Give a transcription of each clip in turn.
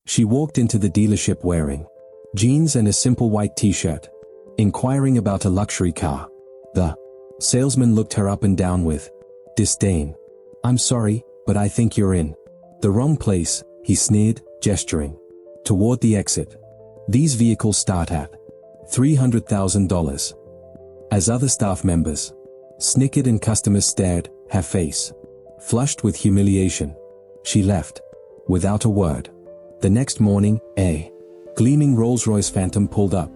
She walked into the dealership wearing jeans and a simple white t-shirt, inquiring about a luxury car. The salesman looked her up and down with disdain. "I'm sorry, but I think you're in the wrong place," he sneered, gesturing toward the exit. "These vehicles start at $300,000. As other staff members snickered and customers stared, her face flushed with humiliation, she left without a word. The next morning, a gleaming Rolls-Royce Phantom pulled up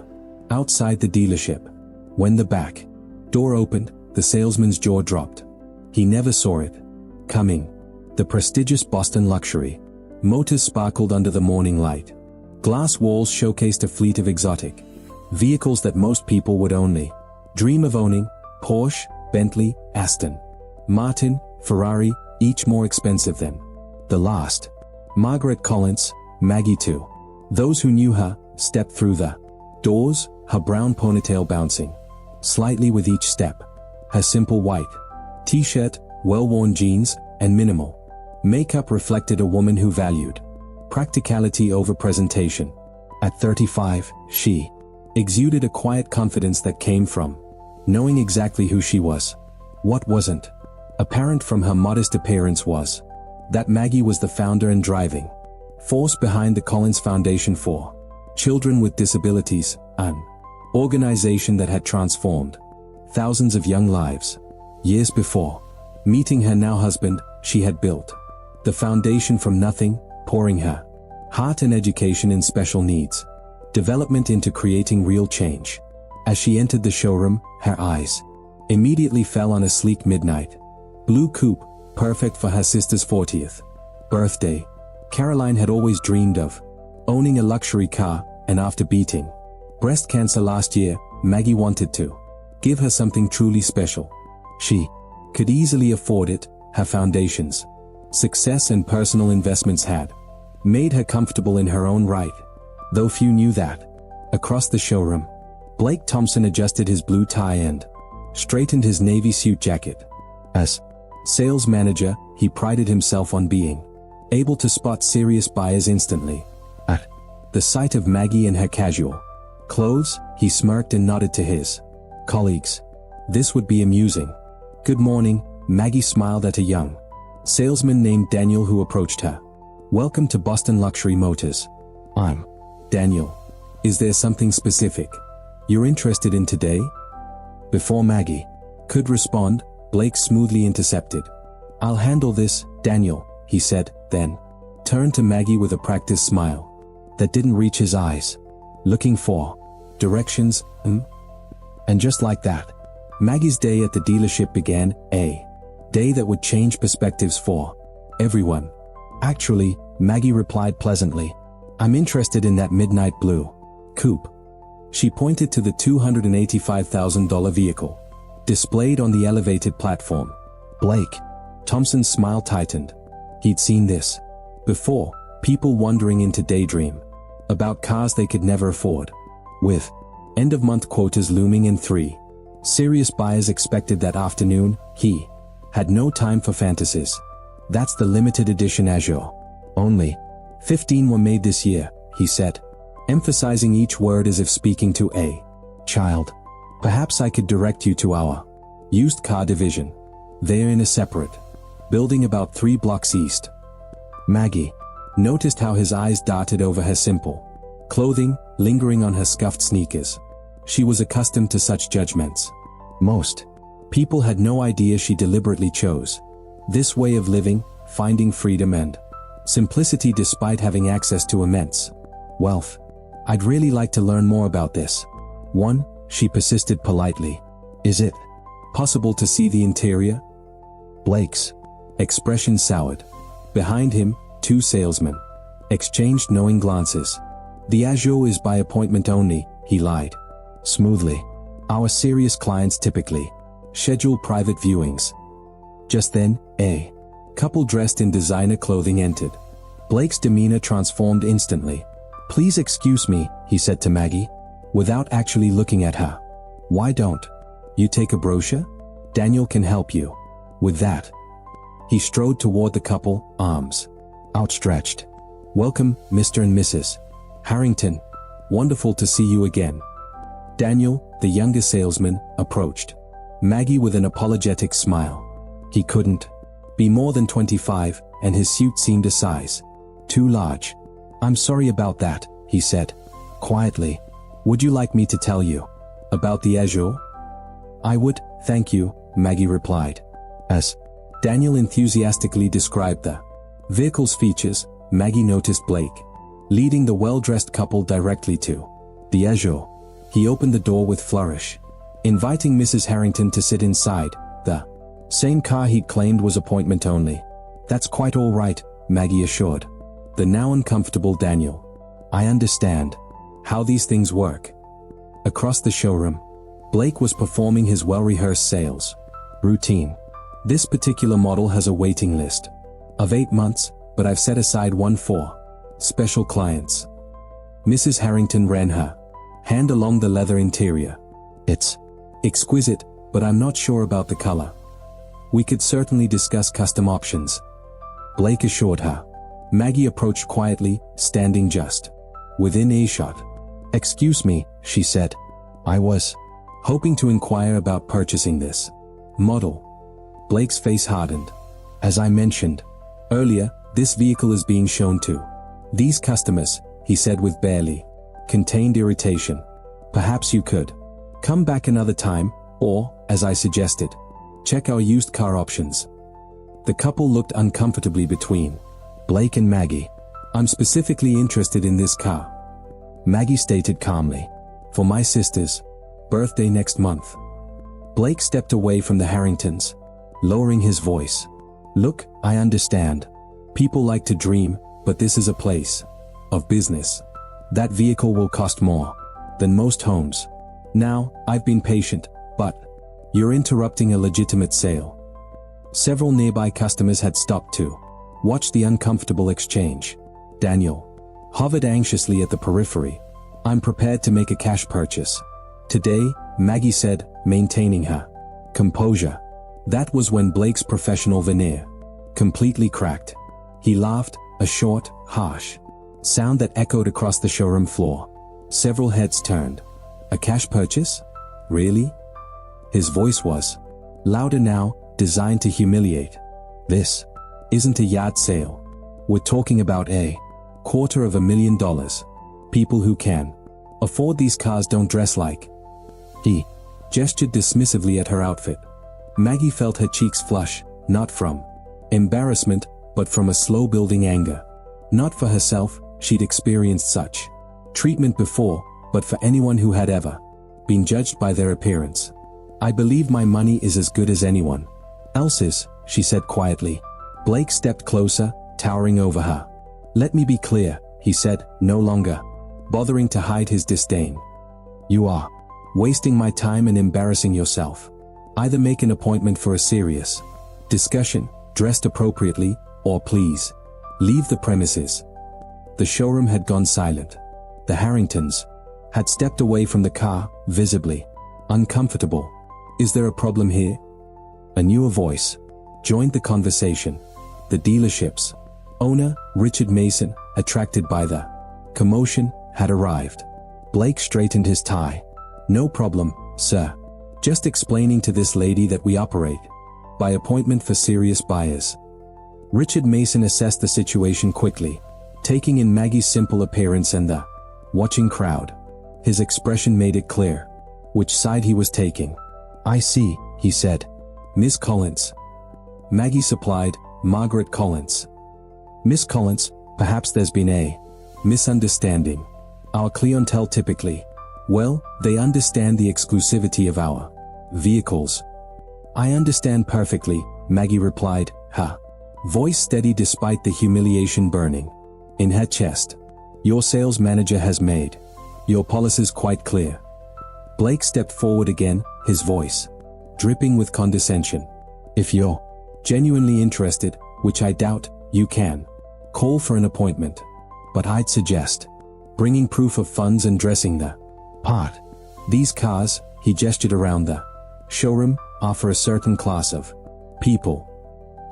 outside the dealership. When the back door opened, the salesman's jaw dropped. He never saw it coming. The prestigious Boston luxury motors sparkled under the morning light. Glass walls showcased a fleet of exotic vehicles that most people would only dream of owning: Porsche, Bentley, Aston Martin, Ferrari, each more expensive than the last. Margaret Collins, Maggie too. Those who knew her stepped through the doors, her brown ponytail bouncing slightly with each step. Her simple white t-shirt, well-worn jeans, and minimal makeup reflected a woman who valued practicality over presentation. At 35, she exuded a quiet confidence that came from knowing exactly who she was. What wasn't apparent from her modest appearance was that Maggie was the founder and driving force behind the Collins Foundation for Children with Disabilities, an organization that had transformed thousands of young lives. Years before meeting her now husband, she had built the foundation from nothing, pouring her heart and education in special needs development into creating real change. As she entered the showroom, her eyes immediately fell on a sleek midnight blue coupe, perfect for her sister's 40th birthday. Caroline had always dreamed of owning a luxury car, and after beating breast cancer last year, Maggie wanted to give her something truly special. She could easily afford it. Her foundations, success and personal investments had made her comfortable in her own right, though few knew that. Across the showroom, Blake Thompson adjusted his blue tie and straightened his navy suit jacket. As sales manager, he prided himself on being able to spot serious buyers instantly. At the sight of Maggie in her casual clothes, he smirked and nodded to his colleagues. This would be amusing. "Good morning," Maggie smiled at a young salesman named Daniel who approached her. "Welcome to Boston Luxury Motors. I'm Daniel. Is there something specific you're interested in today?" Before Maggie could respond, Blake smoothly intercepted. "I'll handle this, Daniel," he said, then turned to Maggie with a practiced smile that didn't reach his eyes. "Looking for directions, And just like that, Maggie's day at the dealership began, a day that would change perspectives for everyone. "Actually," Maggie replied pleasantly, "I'm interested in that midnight blue coupe." She pointed to the $285,000 vehicle displayed on the elevated platform. Blake Thompson's smile tightened. He'd seen this before, people wandering in to daydream about cars they could never afford. With end-of-month quotas looming and 3 serious buyers expected that afternoon, he had no time for fantasies. "That's the limited edition Azure. Only 15 were made this year," he said, emphasizing each word as if speaking to a child. "Perhaps I could direct you to our used car division. They're in a separate building about 3 blocks east." Maggie noticed how his eyes darted over her simple clothing, lingering on her scuffed sneakers. She was accustomed to such judgments. Most people had no idea she deliberately chose this way of living, finding freedom and simplicity despite having access to immense wealth. "I'd really like to learn more about this one," she persisted politely. "Is it possible to see the interior?" Blake's expression soured. Behind him, 2 salesmen exchanged knowing glances. "The Azure is by appointment only," he lied smoothly. "Our serious clients typically schedule private viewings." Just then, a couple dressed in designer clothing entered. Blake's demeanor transformed instantly. "Please excuse me," he said to Maggie, without actually looking at her. "Why don't you take a brochure? Daniel can help you with that." He strode toward the couple, arms outstretched. Welcome, Mr. and Mrs. Harrington. Wonderful to see you again. Daniel, the younger salesman, approached Maggie with an apologetic smile. He couldn't be more than 25, and his suit seemed a size too large. I'm sorry about that, he said quietly. Would you like me to tell you about the Azure? I would, thank you, Maggie replied. As Daniel enthusiastically described the vehicle's features, Maggie noticed Blake leading the well-dressed couple directly to the Azure. He opened the door with flourish, inviting Mrs. Harrington to sit inside the same car he'd claimed was appointment only. That's quite all right, Maggie assured the now uncomfortable Daniel. I understand how these things work. Across the showroom, Blake was performing his well-rehearsed sales routine. This particular model has a waiting list of 8 months, but I've set aside one for special clients. Mrs. Harrington ran her hand along the leather interior. It's exquisite, but I'm not sure about the color. We could certainly discuss custom options, Blake assured her. Maggie approached quietly, standing just within earshot. Excuse me, she said. I was hoping to inquire about purchasing this model. Blake's face hardened. As I mentioned earlier, this vehicle is being shown to these customers, he said with barely contained irritation. Perhaps you could come back another time, or, as I suggested, check our used car options. The couple looked uncomfortably between Blake and Maggie. I'm specifically interested in this car, Maggie stated calmly. For my sister's birthday next month. Blake stepped away from the Harringtons, lowering his voice. Look, I understand. People like to dream, but this is a place of business. That vehicle will cost more than most homes. Now, I've been patient, but you're interrupting a legitimate sale. Several nearby customers had stopped to watch the uncomfortable exchange. Daniel hovered anxiously at the periphery. I'm prepared to make a cash purchase today, Maggie said, maintaining her composure. That was when Blake's professional veneer completely cracked. He laughed, a short, harsh sound that echoed across the showroom floor. Several heads turned. A cash purchase? Really? His voice was louder now, designed to humiliate. This isn't a yard sale. We're talking about $250,000. People who can afford these cars don't dress like. He gestured dismissively at her outfit. Maggie felt her cheeks flush, not from embarrassment, but from a slow-building anger. Not for herself, she'd experienced such treatment before, but for anyone who had ever been judged by their appearance. I believe my money is as good as anyone else's, she said quietly. Blake stepped closer, towering over her. Let me be clear, he said, no longer bothering to hide his disdain. You are wasting my time and embarrassing yourself. Either make an appointment for a serious discussion, dressed appropriately, or please leave the premises. The showroom had gone silent. The Harringtons had stepped away from the car, visibly uncomfortable. Is there a problem here? A newer voice joined the conversation. The dealership's owner, Richard Mason, attracted by the commotion, had arrived. Blake straightened his tie. No problem, sir. Just explaining to this lady that we operate by appointment for serious buyers. Richard Mason assessed the situation quickly, taking in Maggie's simple appearance and the watching crowd. His expression made it clear which side he was taking. I see, he said. Miss Collins. Maggie supplied, Margaret Collins. Miss Collins, perhaps there's been a misunderstanding. Our clientele typically, well, they understand the exclusivity of our vehicles. I understand perfectly, Maggie replied, her voice steady despite the humiliation burning in her chest. Your sales manager has made your policies quite clear. Blake stepped forward again, his voice dripping with condescension. If you're genuinely interested, which I doubt, you can call for an appointment. But I'd suggest bringing proof of funds and dressing the part. These cars, he gestured around the showroom, are for a certain class of people.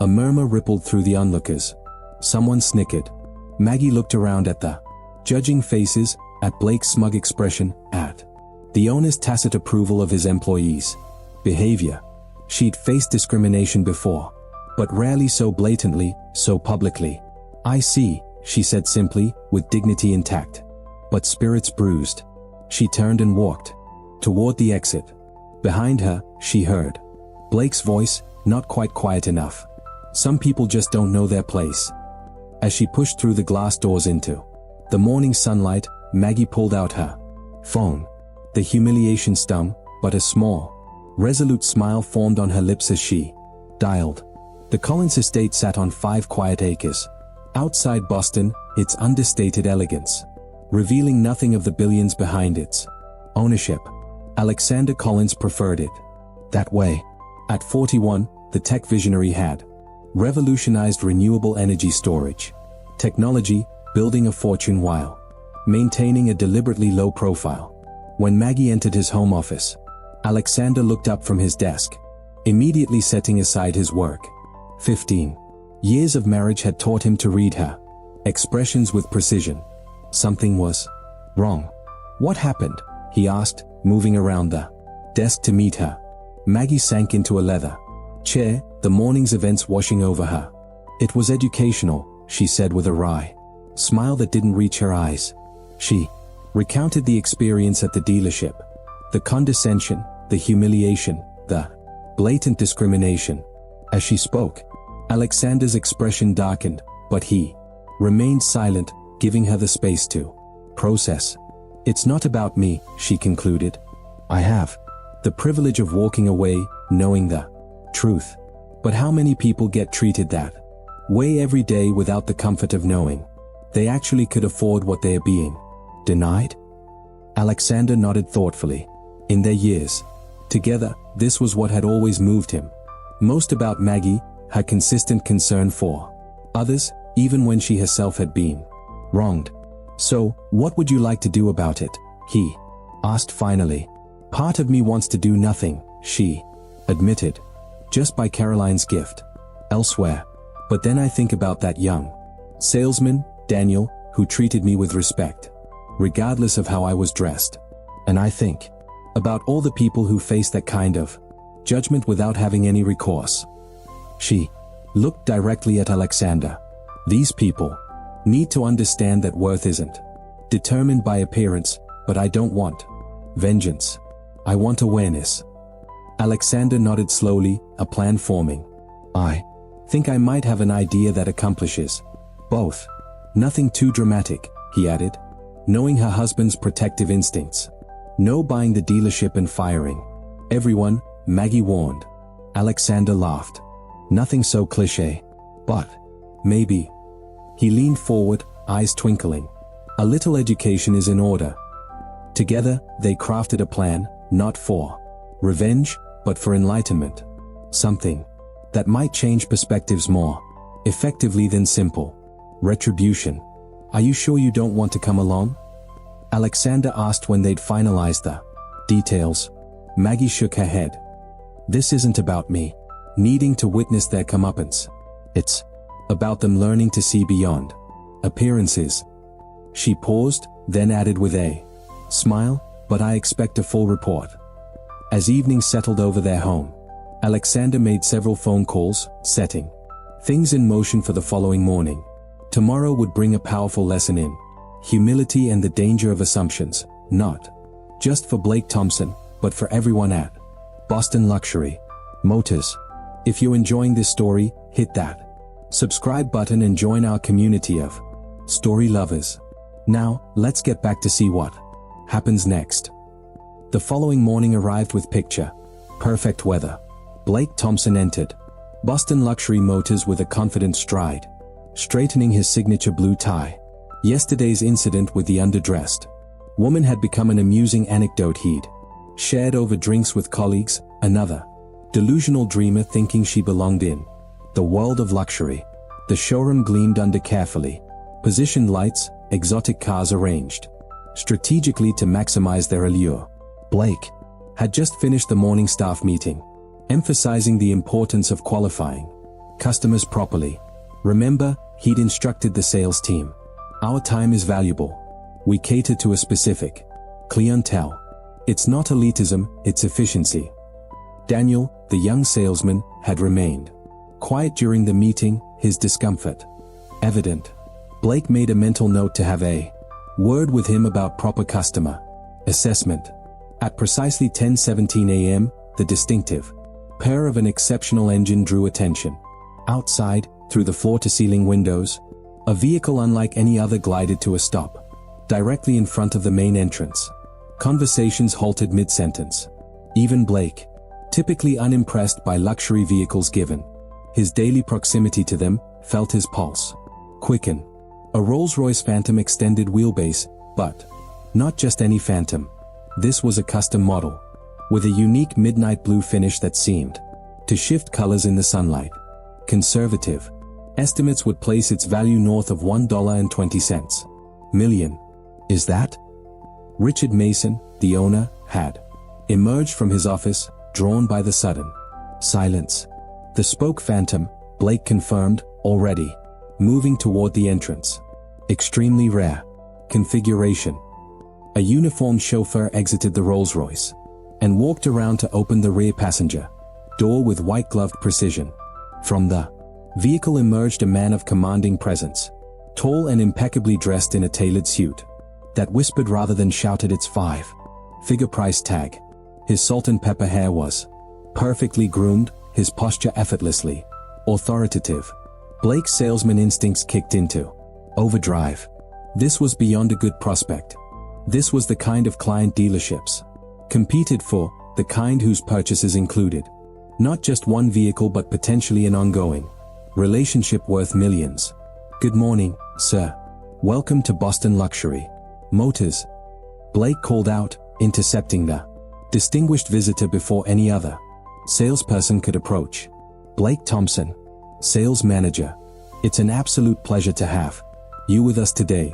A murmur rippled through the onlookers. Someone snickered. Maggie looked around at the judging faces, at Blake's smug expression, at the owner's tacit approval of his employees' behavior. She'd faced discrimination before, but rarely so blatantly, so publicly. "I see," she said simply, with dignity intact, but spirits bruised. She turned and walked toward the exit. Behind her, she heard Blake's voice, not quite quiet enough. "Some people just don't know their place." As she pushed through the glass doors into the morning sunlight, Maggie pulled out her phone. The humiliation stung, but a small, resolute smile formed on her lips as she dialed. The Collins estate sat on 5 quiet acres outside Boston, its understated elegance revealing nothing of the billions behind its ownership. Alexander Collins preferred it that way. At 41, the tech visionary had revolutionized renewable energy storage technology, building a fortune while maintaining a deliberately low profile. When Maggie entered his home office, Alexander looked up from his desk, immediately setting aside his work. 15 years of marriage had taught him to read her expressions with precision. Something was wrong. "What happened?" he asked, moving around the desk to meet her. Maggie sank into a leather chair, the morning's events washing over her. "It was educational," she said with a wry smile that didn't reach her eyes. She recounted the experience at the dealership. The condescension, the humiliation, the blatant discrimination. As she spoke, Alexander's expression darkened, but he remained silent, giving her the space to process. "It's not about me," she concluded. "I have the privilege of walking away, knowing the truth. But how many people get treated that way every day without the comfort of knowing they actually could afford what they are being denied?" Alexander nodded thoughtfully. In their years together, this was what had always moved him most about Maggie, her consistent concern for others, even when she herself had been wronged. "So, what would you like to do about it?" he asked finally. "Part of me wants to do nothing," she admitted. "Just buy Caroline's gift elsewhere. But then I think about that young salesman, Daniel, who treated me with respect, regardless of how I was dressed. And I think about all the people who face that kind of judgment without having any recourse." She looked directly at Alexander. "These people need to understand that worth isn't determined by appearance, but I don't want vengeance. I want awareness." Alexander nodded slowly, a plan forming. "I think I might have an idea that accomplishes both. Nothing too dramatic," he added, knowing her husband's protective instincts. "No buying the dealership and firing everyone," Maggie warned. Alexander laughed. "Nothing so cliché. But maybe." He leaned forward, eyes twinkling. "A little education is in order." Together, they crafted a plan, not for revenge, but for enlightenment. Something that might change perspectives more effectively than simple retribution. "Are you sure you don't want to come along?" Alexander asked when they'd finalized the details. Maggie shook her head. "This isn't about me needing to witness their comeuppance. It's about them learning to see beyond appearances." She paused, then added with a smile, "But I expect a full report." As evening settled over their home, Alexander made several phone calls, setting things in motion for the following morning. Tomorrow would bring a powerful lesson in humility and the danger of assumptions, not just for Blake Thompson, but for everyone at Boston Luxury Motors. If you're enjoying this story, hit that subscribe button and join our community of story lovers. Now, let's get back to see what happens next. The following morning arrived with picture perfect weather. Blake Thompson entered Boston Luxury Motors with a confident stride, straightening his signature blue tie. Yesterday's incident with the underdressed woman had become an amusing anecdote he'd shared over drinks with colleagues, another delusional dreamer thinking she belonged in the world of luxury. The showroom gleamed under carefully positioned lights, exotic cars arranged strategically to maximize their allure. Blake had just finished the morning staff meeting, emphasizing the importance of qualifying customers properly. Remember, he'd instructed the sales team Our time is valuable. We cater to a specific clientele. It's not elitism, it's efficiency. Daniel, the young salesman, had remained quiet during the meeting, his discomfort evident. Blake made a mental note to have a word with him about proper customer assessment. At precisely 10:17 a.m., the distinctive purr of an exceptional engine drew attention. Outside, through the floor-to-ceiling windows, a vehicle unlike any other glided to a stop, directly in front of the main entrance. Conversations halted mid-sentence. Even Blake, typically unimpressed by luxury vehicles given his daily proximity to them, felt his pulse quicken. A Rolls-Royce Phantom extended wheelbase, but not just any Phantom. This was a custom model, with a unique midnight blue finish that seemed to shift colors in the sunlight. Conservative estimates would place its value north of $1.20 million. Is that? Richard Mason, the owner, had emerged from his office, drawn by the sudden silence. The spoke Phantom, Blake confirmed, already moving toward the entrance. Extremely rare configuration. A uniformed chauffeur exited the Rolls-Royce and walked around to open the rear passenger door with white-gloved precision. From the vehicle emerged a man of commanding presence, tall and impeccably dressed in a tailored suit that whispered rather than shouted its five-figure price tag. His salt and pepper hair was perfectly groomed, his posture effortlessly authoritative. Blake's salesman instincts kicked into overdrive. This was beyond a good prospect. This was the kind of client dealerships competed for, the kind whose purchases included not just one vehicle but potentially an ongoing relationship worth millions. Good morning, sir. Welcome to Boston Luxury Motors, Blake called out, intercepting the distinguished visitor before any other salesperson could approach. Blake Thompson, sales manager. It's an absolute pleasure to have you with us today.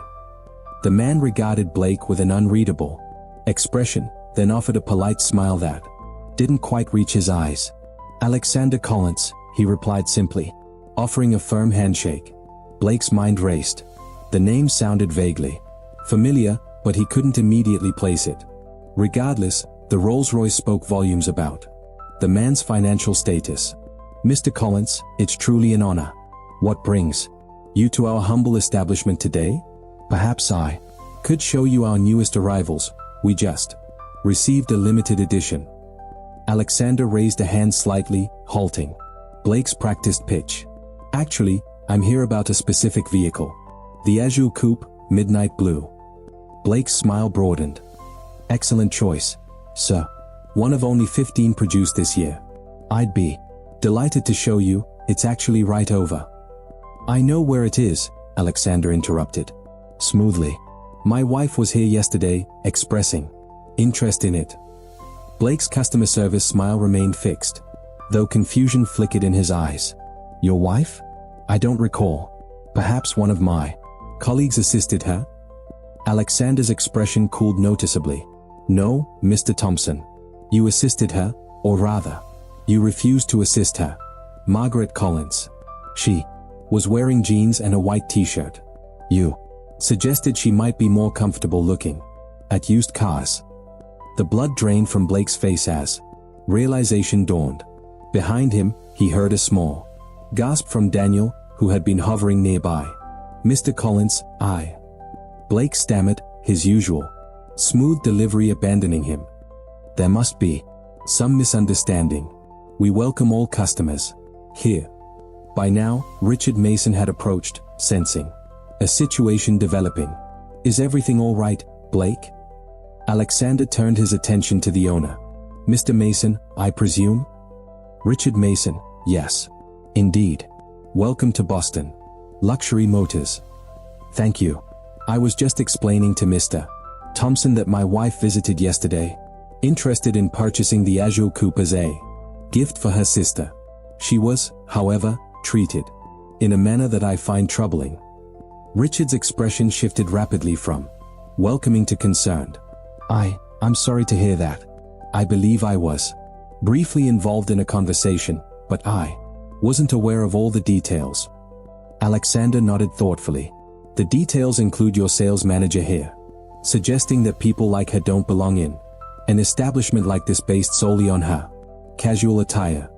The man regarded Blake with an unreadable expression, then offered a polite smile that didn't quite reach his eyes. Alexander Collins, he replied simply, offering a firm handshake. Blake's mind raced. The name sounded vaguely familiar, but he couldn't immediately place it. Regardless, the Rolls-Royce spoke volumes about the man's financial status. Mr. Collins, it's truly an honor. What brings you to our humble establishment today? Perhaps I could show you our newest arrivals. We just received a limited edition. Alexander raised a hand slightly, halting Blake's practiced pitch. Actually, I'm here about a specific vehicle. The Azure Coupe, midnight blue. Blake's smile broadened. Excellent choice, sir. One of only 15 produced this year. I'd be delighted to show you. It's actually right over. I know where it is, Alexander interrupted smoothly. My wife was here yesterday, expressing interest in it. Blake's customer service smile remained fixed, though confusion flickered in his eyes. Your wife? I don't recall. Perhaps one of my colleagues assisted her? Alexander's expression cooled noticeably. No, Mr. Thompson. You assisted her, or rather, you refused to assist her. Margaret Collins. She was wearing jeans and a white t-shirt. You suggested she might be more comfortable looking at used cars. The blood drained from Blake's face as realization dawned. Behind him, he heard a small gasp from Daniel, who had been hovering nearby. Mr. Collins, I. Blake stammered, his usual smooth delivery abandoning him. There must be some misunderstanding. We welcome all customers here. By now, Richard Mason had approached, sensing a situation developing. Is everything all right, Blake? Alexander turned his attention to the owner. Mr. Mason, I presume? Richard Mason, yes. Indeed. Welcome to Boston Luxury Motors. Thank you. I was just explaining to Mr. Thompson that my wife visited yesterday, interested in purchasing the Azure Coupe as a gift for her sister. She was, however, treated in a manner that I find troubling. Richard's expression shifted rapidly from welcoming to concerned. I'm sorry to hear that. I believe I was briefly involved in a conversation, but I wasn't aware of all the details. Alexander nodded thoughtfully. The details include your sales manager here, suggesting that people like her don't belong in an establishment like this based solely on her casual attire.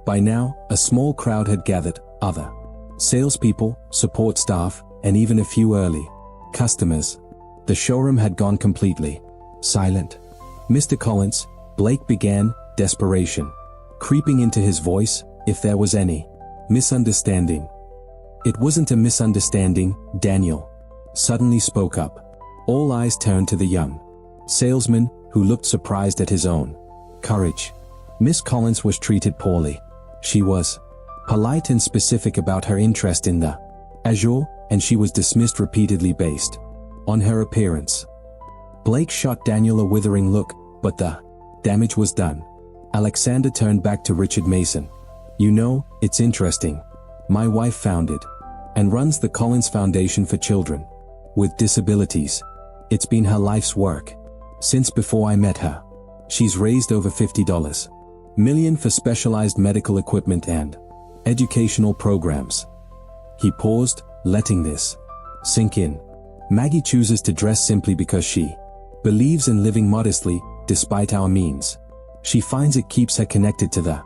By now, a small crowd had gathered, other salespeople, support staff, and even a few early customers. The showroom had gone completely silent. Mr. Collins, Blake began, desperation creeping into his voice, if there was any misunderstanding. It wasn't a misunderstanding, Daniel suddenly spoke up. All eyes turned to the young salesman, who looked surprised at his own courage. Miss Collins was treated poorly. She was polite and specific about her interest in the azure, and she was dismissed repeatedly based on her appearance. Blake shot Daniel a withering look, but the damage was done. Alexander turned back to Richard Mason. You know, it's interesting. My wife founded and runs the Collins Foundation for Children with Disabilities. It's been her life's work since before I met her. She's raised over $50 million for specialized medical equipment and educational programs. He paused, letting this sink in. Maggie chooses to dress simply because she believes in living modestly, despite our means. She finds it keeps her connected to the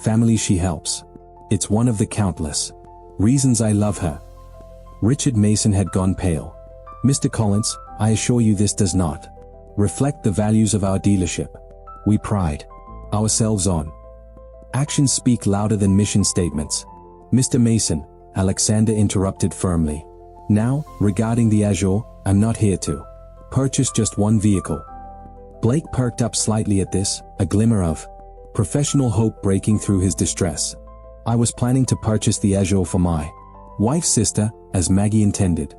family she helps. It's one of the countless reasons I love her. Richard Mason had gone pale. Mr. Collins, I assure you this does not reflect the values of our dealership. We pride ourselves on actions speak louder than mission statements. Mr. Mason, Alexander interrupted firmly. Now, regarding the Azure, I'm not here to purchase just one vehicle. Blake perked up slightly at this, a glimmer of professional hope breaking through his distress. I was planning to purchase the Azure for my wife's sister, as Maggie intended.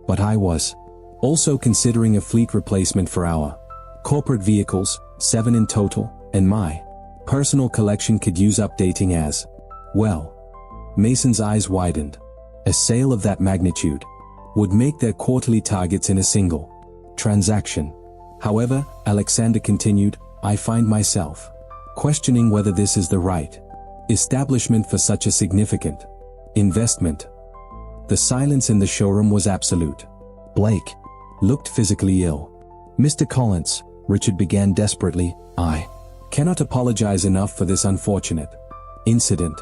But I was also considering a fleet replacement for our corporate vehicles, 7 in total, and my personal collection could use updating as well. Mason's eyes widened. A sale of that magnitude would make their quarterly targets in a single transaction. However, Alexander continued, I find myself questioning whether this is the right establishment for such a significant investment. The silence in the showroom was absolute. Blake looked physically ill. Mr. Collins, Richard began desperately, I cannot apologize enough for this unfortunate incident.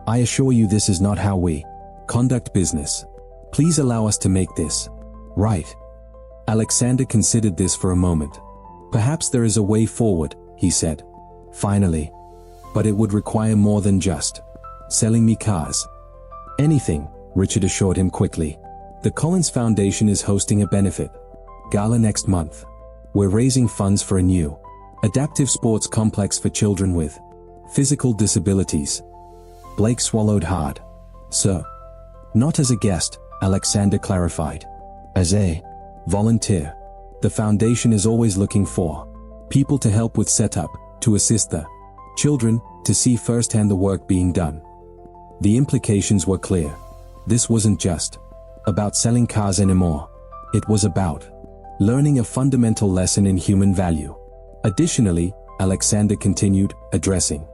I assure you this is not how we conduct business. Please allow us to make this right. Alexander considered this for a moment. Perhaps there is a way forward, he said. Finally. But it would require more than just selling me cars. Anything, Richard assured him quickly. The Collins Foundation is hosting a benefit gala next month. We're raising funds for a new adaptive sports complex for children with physical disabilities. Blake swallowed hard. Sir. Not as a guest, Alexander clarified. As a volunteer. The foundation is always looking for people to help with setup, to assist the children, to see firsthand the work being done. The implications were clear. This wasn't just about selling cars anymore. It was about learning a fundamental lesson in human value. Additionally, Alexander continued, addressing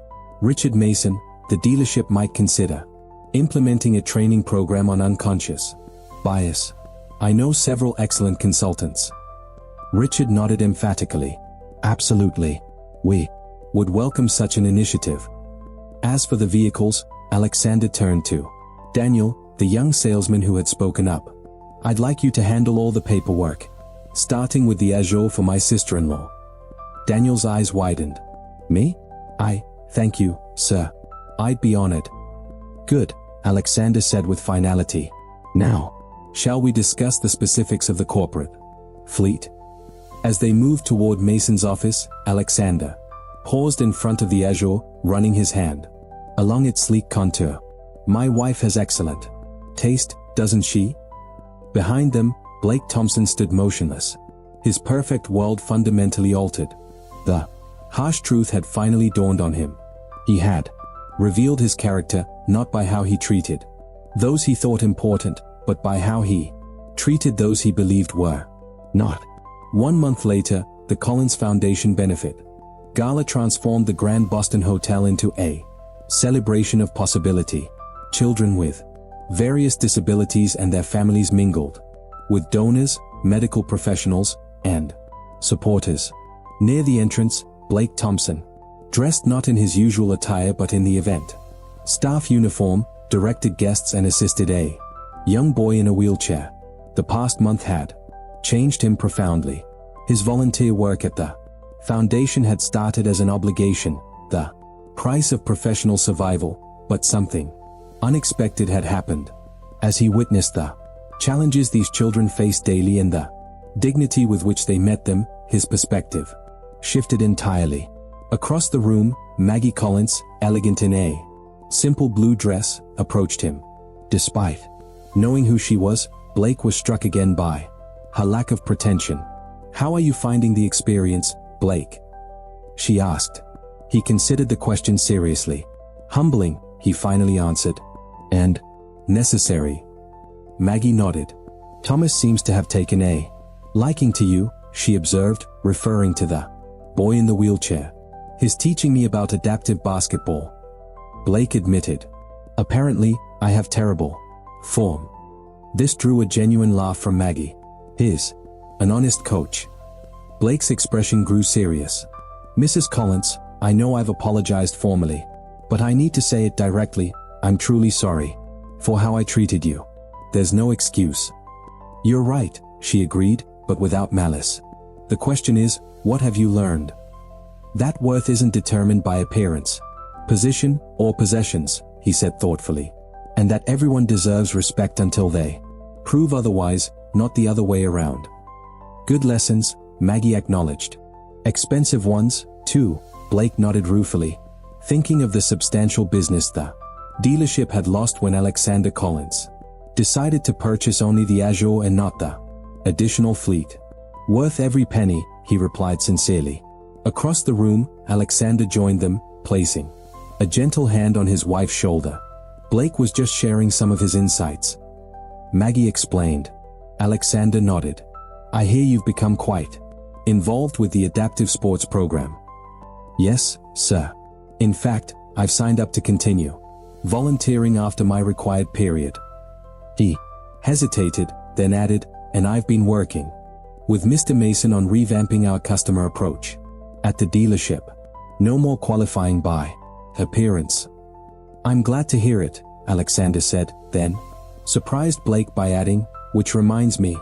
Richard Mason, the dealership might consider implementing a training program on unconscious bias. I know several excellent consultants. Richard nodded emphatically. Absolutely. We would welcome such an initiative. As for the vehicles, Alexander turned to Daniel, the young salesman who had spoken up. I'd like you to handle all the paperwork, starting with the Azure for my sister-in-law. Daniel's eyes widened. Me? Thank you, sir. I'd be honored. Good, Alexander said with finality. Now, shall we discuss the specifics of the corporate fleet? As they moved toward Mason's office, Alexander paused in front of the Azure, running his hand along its sleek contour. My wife has excellent taste, doesn't she? Behind them, Blake Thompson stood motionless. His perfect world fundamentally altered. The harsh truth had finally dawned on him. He had revealed his character, not by how he treated those he thought important, but by how he treated those he believed were not. 1 month later, the Collins Foundation benefit gala transformed the Grand Boston Hotel into a celebration of possibility. Children with various disabilities and their families mingled with donors, medical professionals, and supporters. Near the entrance, Blake Thompson, dressed not in his usual attire but in the event staff uniform, directed guests and assisted a young boy in a wheelchair. The past month had changed him profoundly. His volunteer work at the foundation had started as an obligation, the price of professional survival, but something unexpected had happened. As he witnessed the challenges these children faced daily and the dignity with which they met them, his perspective shifted entirely. Across the room, Maggie Collins, elegant in a simple blue dress, approached him. Despite knowing who she was, Blake was struck again by her lack of pretension. "How are you finding the experience, Blake?" she asked. He considered the question seriously. "Humbling," he finally answered. "And necessary." Maggie nodded. "Thomas seems to have taken a liking to you," she observed, referring to the boy in the wheelchair. "He's teaching me about adaptive basketball," Blake admitted. "Apparently, I have terrible form." This drew a genuine laugh from Maggie. "He's an honest coach." Blake's expression grew serious. "Mrs. Collins, I know I've apologized formally, but I need to say it directly. I'm truly sorry for how I treated you. There's no excuse." "You're right," she agreed, but without malice. "The question is, what have you learned? That worth isn't determined by appearance, position, or possessions," he said thoughtfully, "and that everyone deserves respect until they prove otherwise, not the other way around." "Good lessons," Maggie acknowledged. "Expensive ones, too," Blake nodded ruefully, thinking of the substantial business the dealership had lost when Alexander Collins decided to purchase only the Azure and not the additional fleet. "Worth every penny," he replied sincerely. Across the room, Alexander joined them, placing a gentle hand on his wife's shoulder. Blake was just sharing some of his insights, Maggie explained. Alexander nodded. "I hear you've become quite involved with the adaptive sports program." "Yes, sir. In fact, I've signed up to continue volunteering after my required period." He hesitated, then added, "And I've been working with Mr. Mason on revamping our customer approach at the dealership. No more qualifying by appearance." "I'm glad to hear it," Alexander said, then surprised Blake by adding, "Which reminds me,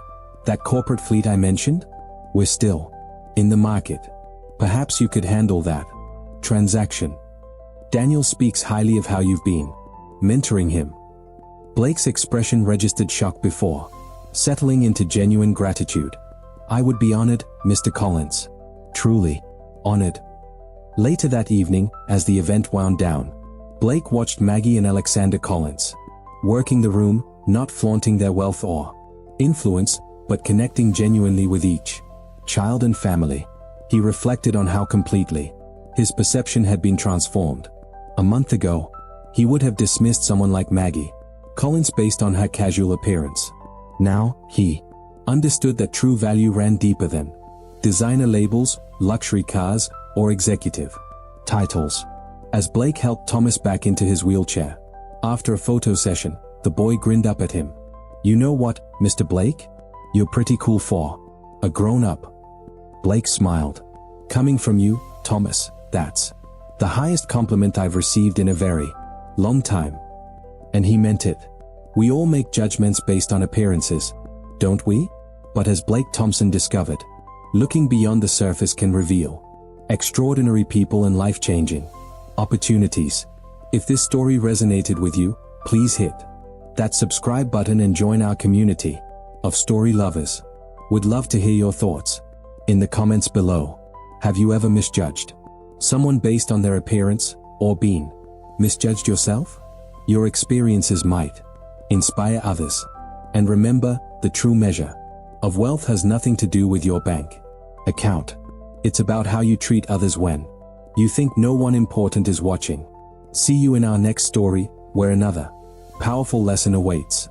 that corporate fleet I mentioned? We're still in the market. Perhaps you could handle that transaction. Daniel speaks highly of how you've been mentoring him." Blake's expression registered shock before settling into genuine gratitude. "I would be honored, Mr. Collins. Truly honored." Later that evening, as the event wound down, Blake watched Maggie and Alexander Collins working the room, not flaunting their wealth or influence, but connecting genuinely with each child and family. He reflected on how completely his perception had been transformed. A month ago, he would have dismissed someone like Maggie Collins based on her casual appearance. Now, he understood that true value ran deeper than designer labels, luxury cars, or executive titles. As Blake helped Thomas back into his wheelchair after a photo session, the boy grinned up at him. "You know what, Mr. Blake? You're pretty cool for a grown-up." Blake smiled. "Coming from you, Thomas, that's the highest compliment I've received in a very long time." And he meant it. We all make judgments based on appearances, don't we? But as Blake Thompson discovered, looking beyond the surface can reveal extraordinary people and life-changing opportunities. If this story resonated with you, please hit that subscribe button and join our community of story lovers. Would love to hear your thoughts in the comments below. Have you ever misjudged someone based on their appearance, or been misjudged yourself? Your experiences might inspire others. And remember, the true measure of wealth has nothing to do with your bank account. It's about how you treat others when you think no one important is watching. See you in our next story, where another powerful lesson awaits.